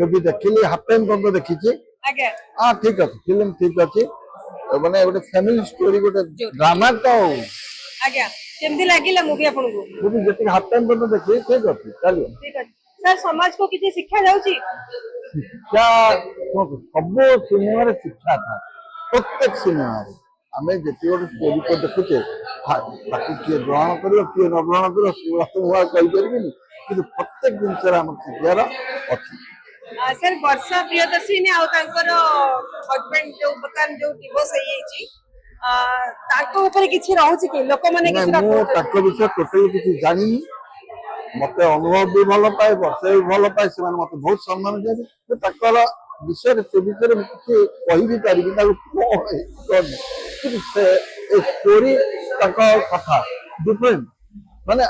movie देखिली half time पर्यंत देखी आज्ञा हाँ ठीक अच्छे फिल्म ठीक अच्छे माने गोटे फैमिली स्टोरी गोटे ड्रामा तो आज्ञा केमती लागिला मूवी आपनको मुवी जति हाफ टाइम पर्यंत देखी ठीक अच्छे चलिए ठीक है सर समाज को किसी शिक्षा जाउची शिक्षा सब सिनेमा रे शिक्षा था प्रत्येक सिनेमा रे आमे जति गोटे स्टोरी को देखुचे बाकी किए ग्रहण करियो किए न ग्रहण करियो से हुआ कहि परबिनी कि प्रत्येक दिन से हम शिक्षार अछि सर वर्षा प्रियदर्शिनी आउ तांकर हस्बैंड जो बतन जो डिवोर्स होई छी ताको ऊपर किछि रहउची कि लोक माने किछि मो ताको विषय टोटली किछि जानि मते अनुभव भी भल पाए वर्षा भी भल पाए से मते बहुत सम्मान दिए ताकर विषय से विषय किछि कहि भी पारिबी ताको से स्टोरी ताको कथा डिफरेंट माने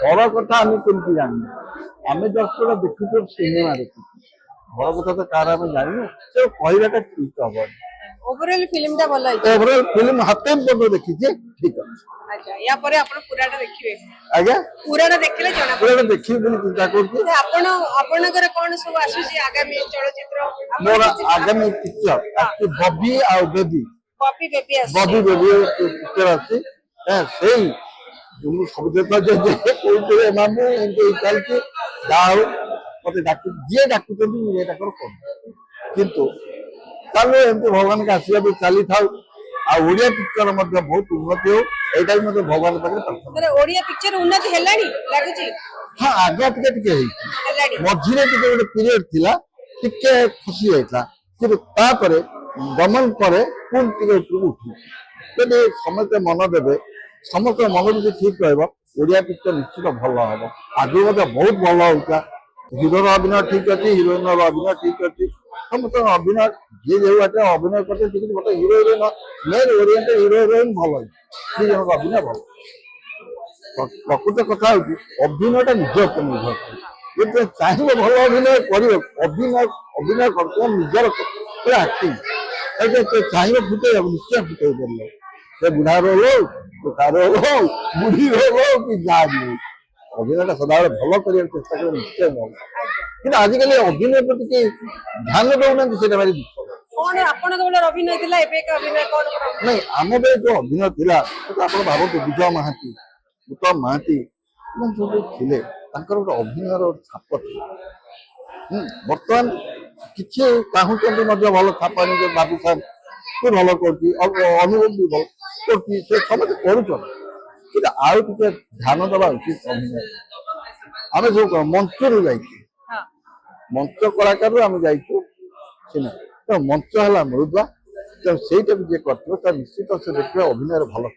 बड़ कथा आम केमती जानी आम जस्ट देखु सिनेमा देखु बड़ कथा तो कार आम जानी से कहवाटा ठीक हम ओवरऑल फिल्म ता भलो है ओवरऑल फिल्म हाफ टाइम पर देखी ठीक है अच्छा या परे आपण पुराटा देखिबे आज्ञा पुराटा देखले जना पुराटा देखि बोली चिंता करछु आपण आपनकर कोन सब आसुची आगामी चलचित्र मोर आगामी पिक्चर आछि बॉबी आ बेबी बॉबी बेबी आसी बॉबी बेबी पिक्चर आछि सेही जो सब देता जे कोइते माने एंते चलछि दाउ मते डाकु जे डाकु तंदी एटा कर किंतु चलो एमती भगवान का आशीर्वाद चली था ओडिया पिक्चर मध्य बहुत उन्नति हो एटा भी मते भगवान पाखे प्रार्थना सर ओडिया पिक्चर उन्नति हेलानी लागुची हां आगे टिके हेई मझिरे टिके ଗୋଟେ पीरियड थिला टिके खुशी हेता कि तापरे गमन करे पुन टिके उठी तबे समस्त मन देबे समस्त मन भी ठीक रहबो ओडिया पिक्चर निश्चित भलो हबो आगे मते बहुत भलो होता हीरो अभिनय ठीक अच्छे हिरोइन अभिनय ठीक अच्छे समस्त अभिनय जे जो अभिनय करते ठीक गोटे hero heroine main oriented hero heroine भल दी जन अभिनय भल प्रकृत कथा अभिनयटा निज उपर निर्भर करे चाहिए भल अभिनय कर अभिनय कर निजर आक्टिंग चाहिए फुटे निश्चय फुटे पार से बुढ़ा रोल हो कार रोल हो बुढ़ी रोल हो कि जहाँ अभिनयटा सदाबले भल कर चेष्टा कर निश्चय भल कि आजिकल अभिनय प्रति ध्यान दौना से भारी दुख कोन आपण केवल अभिनय थिला एबे का अभिनय कोन नहीं आम बे जो अभिनय थिला तो आपण भाबतो विजय महांती उत्तम महांती जो थिले तांकर गोटे अभिनयर छाप थिला वर्तमान किछि चाहूचंदी मध्य भल छाप जो बाबू साहब तू भल करछि अनुभव भी भल करछि से समस्त करूछन कि आउ टिके ध्यान दबा उचित अभिनय आमे जो मंच रु जाइछि मंच कलाकार आम जाइछु सिनेमा तो मंच है मृदुला तो सहीटा भी जे कर निश्चित से देखिए अभिनय भल